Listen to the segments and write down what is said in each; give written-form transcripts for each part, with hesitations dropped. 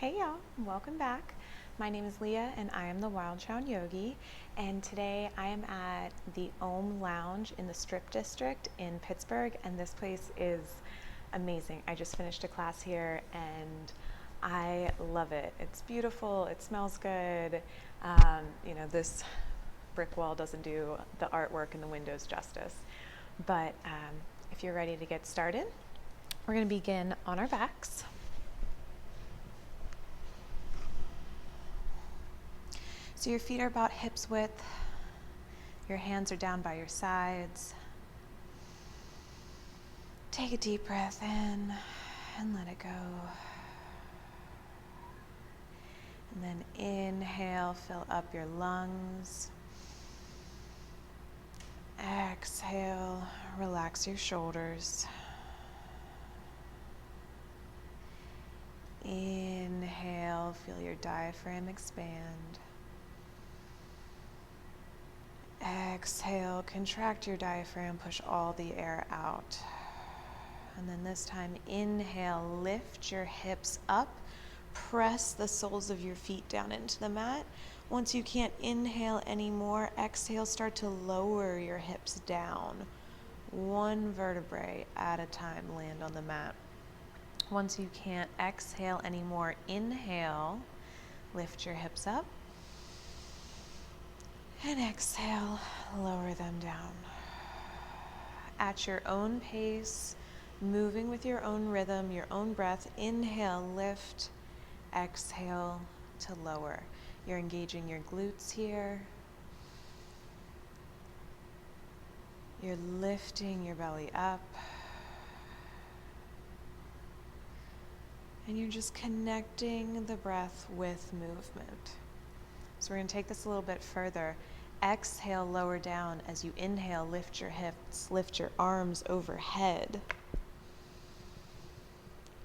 Hey y'all, welcome back. My name is Leah and I am the Wild Child Yogi, and today I am at the Ohm Lounge in the Strip District in Pittsburgh, and this place is amazing. I just finished a class here and I love it. It's beautiful, it smells good. This brick wall doesn't do the artwork in the windows justice, but if you're ready to get started, we're going to begin on our backs. So your feet are about hips width, your hands are down by your sides. Take a deep breath in and let it go. And then inhale, fill up your lungs. Exhale, relax your shoulders. Inhale, feel your diaphragm expand. Exhale, contract your diaphragm, push all the air out. And then this time, inhale, lift your hips up, press the soles of your feet down into the mat. Once you can't inhale anymore, exhale, start to lower your hips down. One vertebrae at a time, land on the mat. Once you can't exhale anymore, inhale, lift your hips up. And exhale, lower them down. At your own pace, moving with your own rhythm, your own breath, inhale, lift, exhale to lower. You're engaging your glutes here. You're lifting your belly up. And you're just connecting the breath with movement. So we're going to take this a little bit further. Exhale, lower down. As you inhale, lift your hips, lift your arms overhead.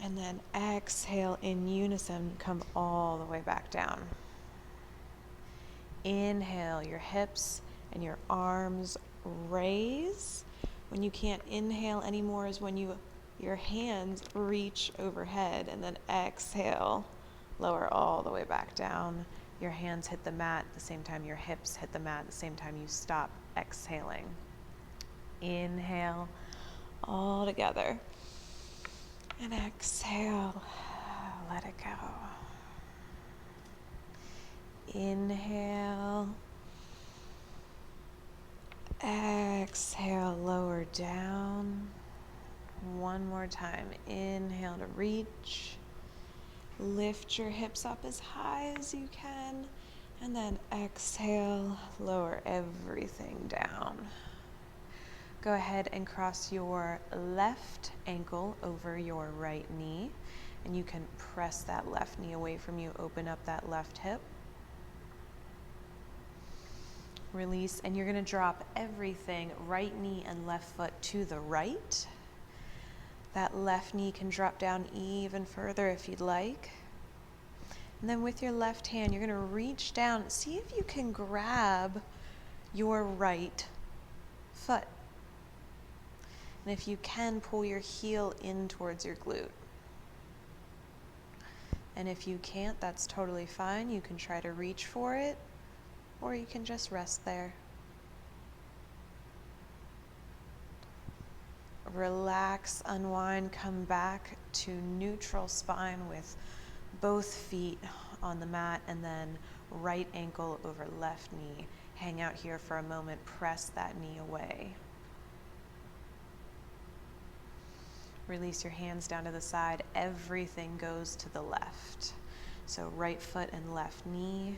And then exhale in unison, come all the way back down. Inhale, your hips and your arms raise. When you can't inhale anymore is when your hands reach overhead, and then exhale, lower all the way back down. Your hands hit the mat at the same time your hips hit the mat at the same time you stop exhaling. Inhale all together. And exhale, let it go. Inhale. Exhale, lower down. One more time. Inhale to reach. Lift your hips up as high as you can, and then exhale, lower everything down. Go ahead and cross your left ankle over your right knee, and you can press that left knee away from you, open up that left hip. Release, and you're going to drop everything, right knee and left foot to the right. That left knee can drop down even further if you'd like. And then with your left hand, you're going to reach down. See if you can grab your right foot. And if you can, pull your heel in towards your glute. And if you can't, that's totally fine. You can try to reach for it, or you can just rest there. Relax, unwind, come back to neutral spine with both feet on the mat, and then right ankle over left knee. Hang out here for a moment, press that knee away. Release your hands down to the side, everything goes to the left. So right foot and left knee.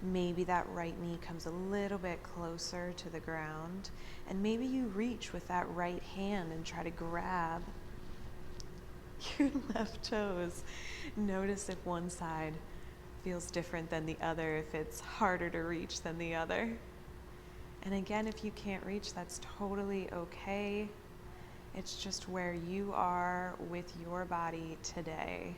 Maybe that right knee comes a little bit closer to the ground, and maybe you reach with that right hand and try to grab your left toes. Notice if one side feels different than the other, if it's harder to reach than the other. And again, if you can't reach, that's totally okay. It's just where you are with your body today.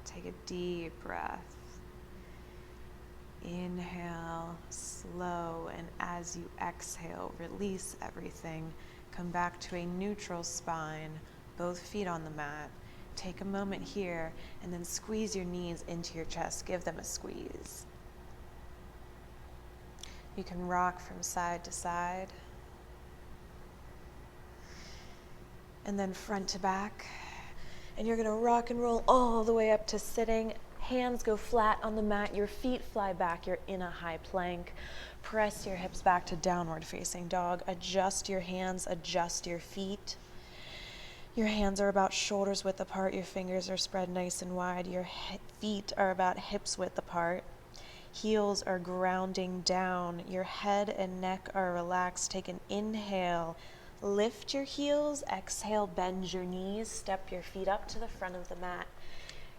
Take a deep breath. Inhale, slow, and as you exhale, release everything. Come back to a neutral spine, both feet on the mat. Take a moment here and then squeeze your knees into your chest. Give them a squeeze. You can rock from side to side. And then front to back. And you're gonna rock and roll all the way up to sitting. Hands go flat on the mat, your feet fly back, you're in a high plank. Press your hips back to downward facing dog. Adjust your hands, adjust your feet. Your hands are about shoulders width apart, your fingers are spread nice and wide, your feet are about hips width apart. Heels are grounding down, your head and neck are relaxed. Take an inhale, lift your heels, exhale, bend your knees, step your feet up to the front of the mat.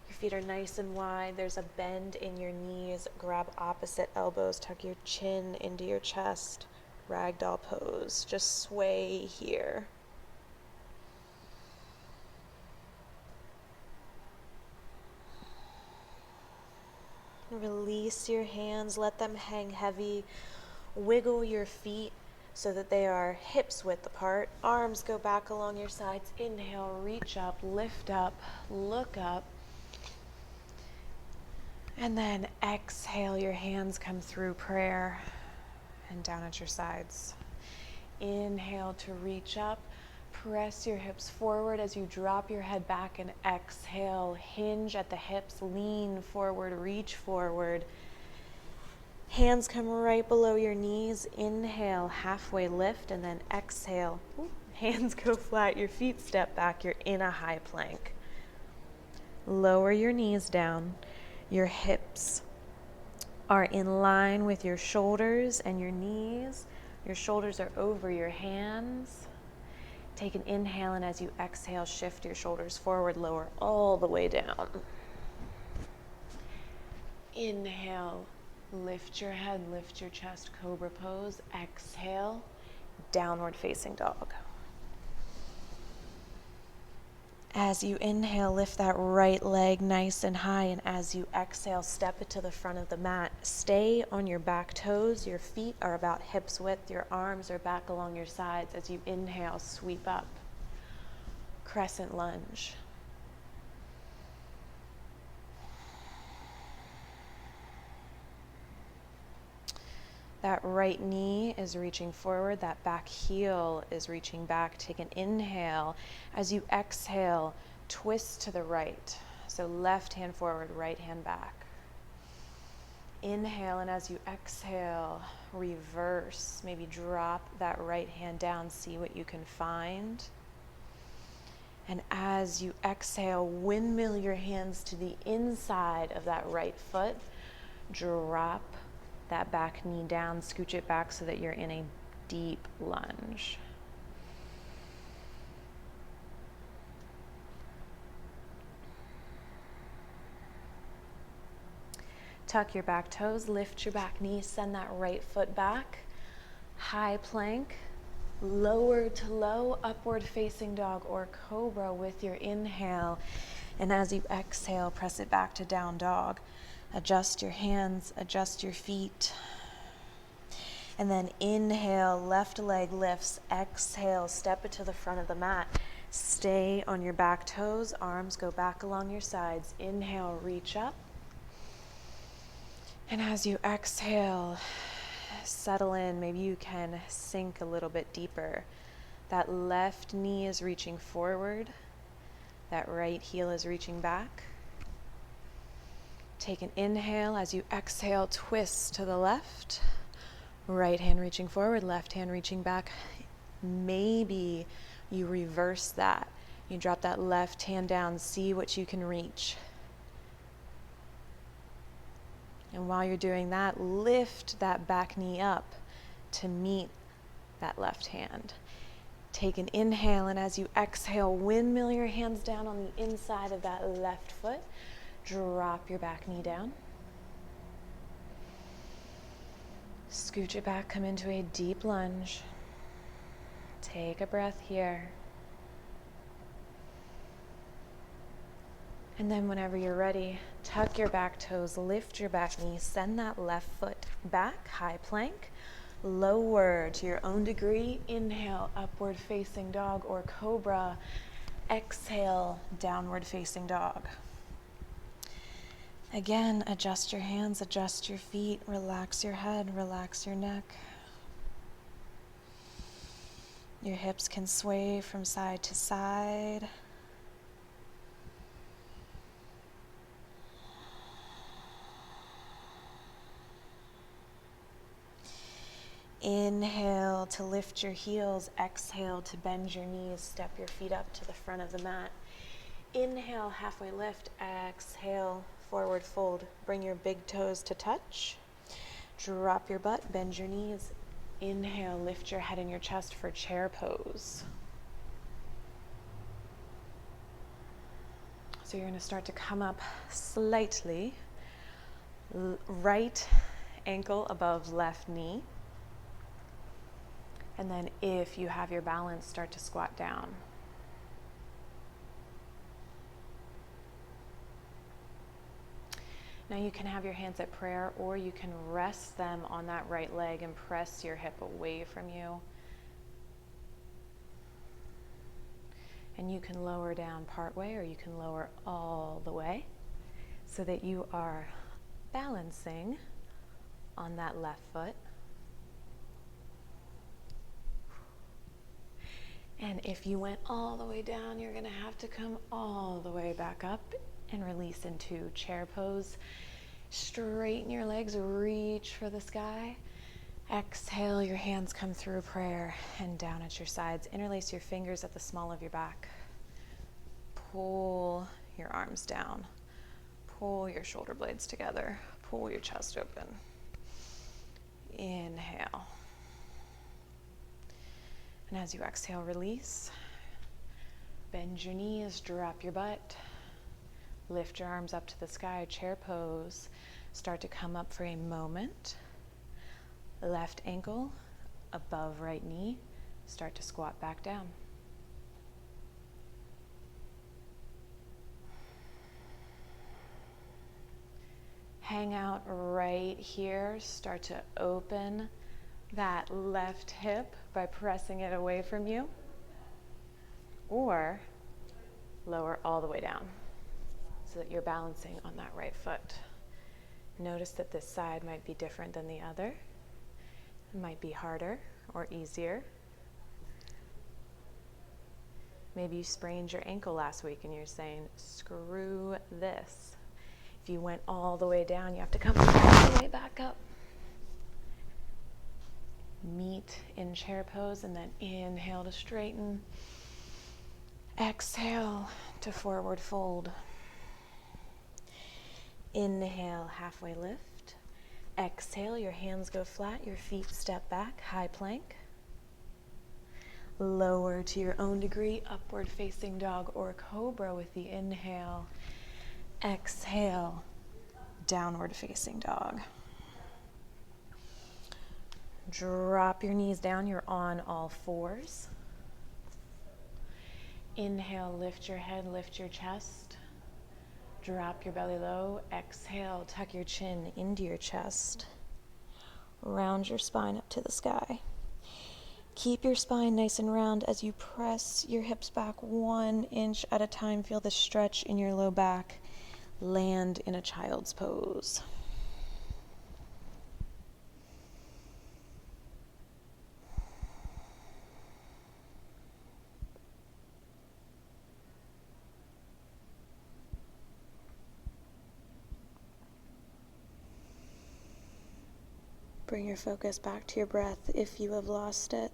Your feet are nice and wide, there's a bend in your knees, grab opposite elbows, tuck your chin into your chest, ragdoll pose, just sway here. Release your hands, let them hang heavy. Wiggle your feet so that they are hips width apart. Arms go back along your sides. Inhale, reach up, lift up, look up. And then exhale, your hands come through prayer and down at your sides. Inhale to reach up. Press your hips forward as you drop your head back and exhale. Hinge at the hips, lean forward, reach forward. Hands come right below your knees. Inhale, halfway lift, and then exhale. Hands go flat, your feet step back, you're in a high plank. Lower your knees down. Your hips are in line with your shoulders and your knees. Your shoulders are over your hands. Take an inhale, and as you exhale, shift your shoulders forward, lower all the way down. Inhale, lift your head, lift your chest, cobra pose. Exhale, downward facing dog. As you inhale, lift that right leg nice and high, and as you exhale, step it to the front of the mat. Stay on your back toes. Your feet are about hips width. Your arms are back along your sides. As you inhale, sweep up. Crescent lunge. That right knee is reaching forward, that back heel is reaching back. Take an inhale. As you exhale, twist to the right. So left hand forward, right hand back. Inhale, and as you exhale, reverse. Maybe drop that right hand down, see what you can find. And as you exhale, windmill your hands to the inside of that right foot. Drop that back knee down, scooch it back so that you're in a deep lunge. Tuck your back toes, lift your back knee, send that right foot back. High plank, lower to low, upward facing dog or cobra with your inhale. And as you exhale, press it back to down dog. Adjust your hands, adjust your feet. And then inhale, left leg lifts. Exhale, step it to the front of the mat. Stay on your back toes, arms go back along your sides. Inhale, reach up. And as you exhale, settle in. Maybe you can sink a little bit deeper. That left knee is reaching forward. That right heel is reaching back. Take an inhale. As you exhale, twist to the left. Right hand reaching forward, left hand reaching back. Maybe you reverse that. You drop that left hand down, see what you can reach. And while you're doing that, lift that back knee up to meet that left hand. Take an inhale, and as you exhale, windmill your hands down on the inside of that left foot. Drop your back knee down. Scooch it back, come into a deep lunge. Take a breath here. And then whenever you're ready, tuck your back toes, lift your back knee, send that left foot back, high plank. Lower to your own degree. Inhale, upward facing dog or cobra. Exhale, downward facing dog. Again, adjust your hands, adjust your feet, relax your head, relax your neck. Your hips can sway from side to side. Inhale to lift your heels, exhale to bend your knees, step your feet up to the front of the mat. Inhale, halfway lift, exhale, forward fold. Bring your big toes to touch. Drop your butt, bend your knees. Inhale, lift your head and your chest for chair pose. So you're going to start to come up slightly, right ankle above left knee. And then if you have your balance, start to squat down. Now you can have your hands at prayer, or you can rest them on that right leg and press your hip away from you. And you can lower down part way, or you can lower all the way, so that you are balancing on that left foot. And if you went all the way down, you're going to have to come all the way back up and release into chair pose. Straighten your legs, reach for the sky. Exhale, your hands come through prayer and down at your sides. Interlace your fingers at the small of your back. Pull your arms down. Pull your shoulder blades together. Pull your chest open. Inhale. And as you exhale, release. Bend your knees, drop your butt. Lift your arms up to the sky, chair pose. Start to come up for a moment. Left ankle above right knee. Start to squat back down. Hang out right here. Start to open that left hip by pressing it away from you, or lower all the way down so that you're balancing on that right foot. Notice that this side might be different than the other. It might be harder or easier. Maybe you sprained your ankle last week and you're saying, screw this. If you went all the way down, you have to come all the way back up. Meet in chair pose, and then inhale to straighten. Exhale to forward fold. Inhale, halfway lift. Exhale, your hands go flat, your feet step back, high plank. Lower to your own degree, upward facing dog or cobra with the inhale. Exhale, downward facing dog. Drop your knees down, you're on all fours. Inhale, lift your head, lift your chest. Drop your belly low. Exhale, tuck your chin into your chest. Round your spine up to the sky. Keep your spine nice and round as you press your hips back 1 inch at a time. Feel the stretch in your low back. Land in a child's pose. Bring your focus back to your breath if you have lost it.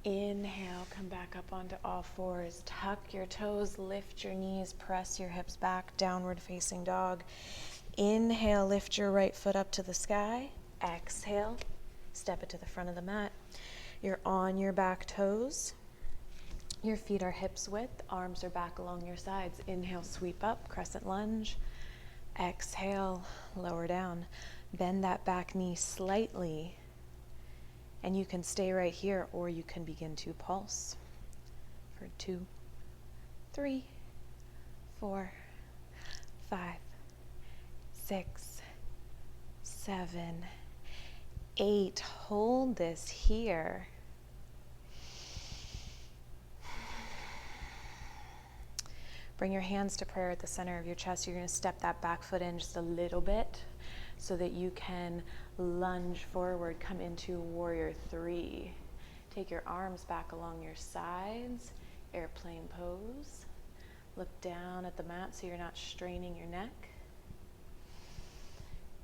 Inhale, come back up onto all fours. Tuck your toes, lift your knees, press your hips back, downward facing dog. Inhale, lift your right foot up to the sky. Exhale, step it to the front of the mat. You're on your back toes. Your feet are hips width, arms are back along your sides. Inhale, sweep up, crescent lunge. Exhale, lower down. Bend that back knee slightly. And you can stay right here, or you can begin to pulse for 2, 3, 4, 5, 6, 7, 8, hold this here. Bring your hands to prayer at the center of your chest. You're going to step that back foot in just a little bit so that you can lunge forward, come into warrior 3. Take your arms back along your sides, airplane pose. Look down at the mat so you're not straining your neck.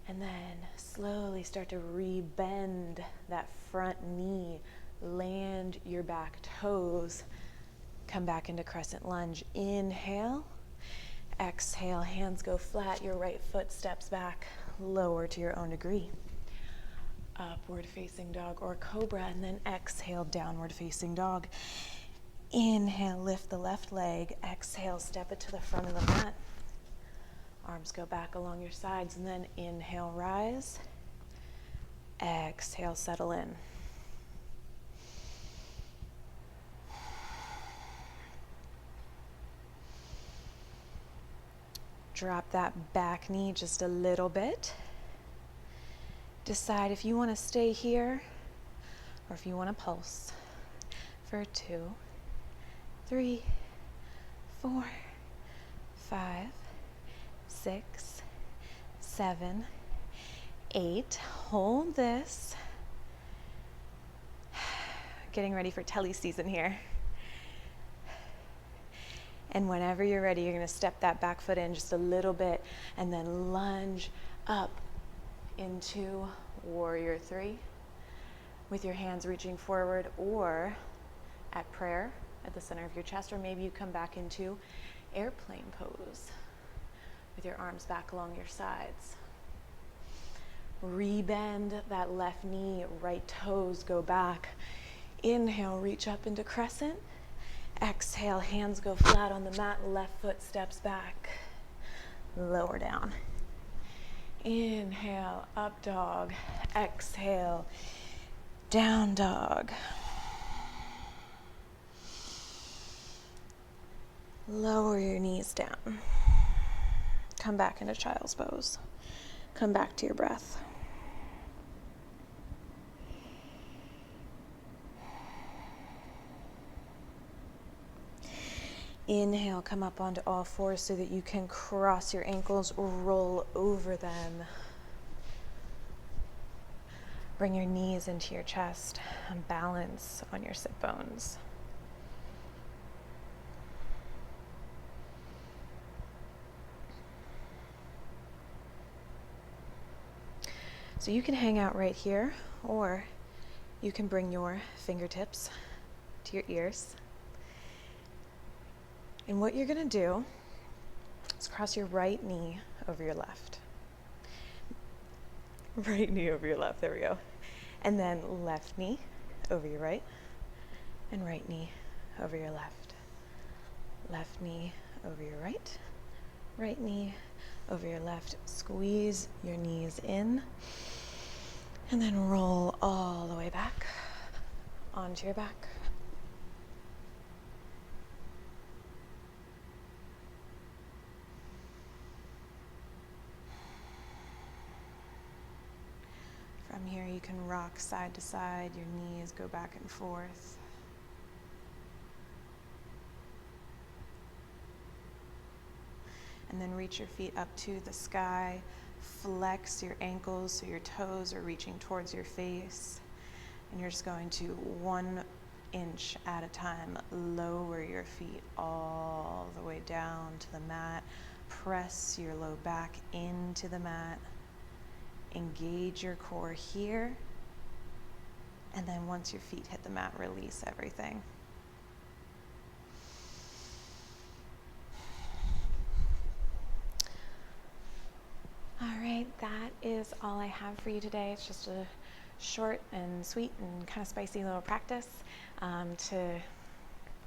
And then slowly start to re-bend that front knee. Land your back toes. Come back into crescent lunge. Inhale. Exhale, hands go flat. Your right foot steps back. Lower to your own degree. Upward facing dog or cobra, and then exhale, downward facing dog. Inhale, lift the left leg. Exhale, step it to the front of the mat. Arms go back along your sides, and then inhale, rise. Exhale, settle in. Drop that back knee just a little bit. Decide if you want to stay here or if you want to pulse for 2, 3, 4, 5, 6, 7, 8. Hold this. Getting ready for telly season here. And whenever you're ready, you're going to step that back foot in just a little bit and then lunge up into warrior 3 with your hands reaching forward, or at prayer at the center of your chest, or maybe you come back into airplane pose with your arms back along your sides. Rebend that left knee, right toes go back. Inhale, reach up into crescent. Exhale, hands go flat on the mat, left foot steps back. Lower down. Inhale, up dog. Exhale, down dog. Lower your knees down. Come back into child's pose. Come back to your breath. Inhale, come up onto all fours so that you can cross your ankles, roll over them. Bring your knees into your chest and balance on your sit bones. So you can hang out right here, or you can bring your fingertips to your ears. And what you're going to do is cross your right knee over your left. Right knee over your left, there we go. And then left knee over your right, and right knee over your left. Left knee over your right, right knee over your left. Squeeze your knees in, and then roll all the way back onto your back. From here, you can rock side to side. Your knees go back and forth. And then reach your feet up to the sky. Flex your ankles so your toes are reaching towards your face. And you're just going to 1 inch at a time lower your feet all the way down to the mat. Press your low back into the mat. Engage your core here, and then once your feet hit the mat, release everything. All right, that is all I have for you today. It's just a short and sweet and kind of spicy little practice to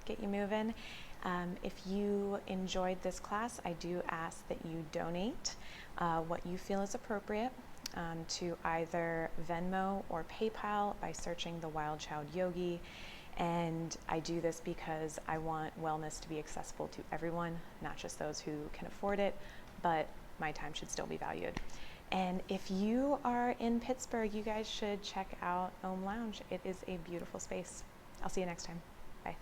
get you moving. If you enjoyed this class, I do ask that you donate what you feel is appropriate to either Venmo or PayPal by searching the Wild Child Yogi. And I do this because I want wellness to be accessible to everyone, not just those who can afford it, but my time should still be valued. And if you are in Pittsburgh, you guys should check out Ohm Lounge. It is a beautiful space. I'll see you next time. Bye.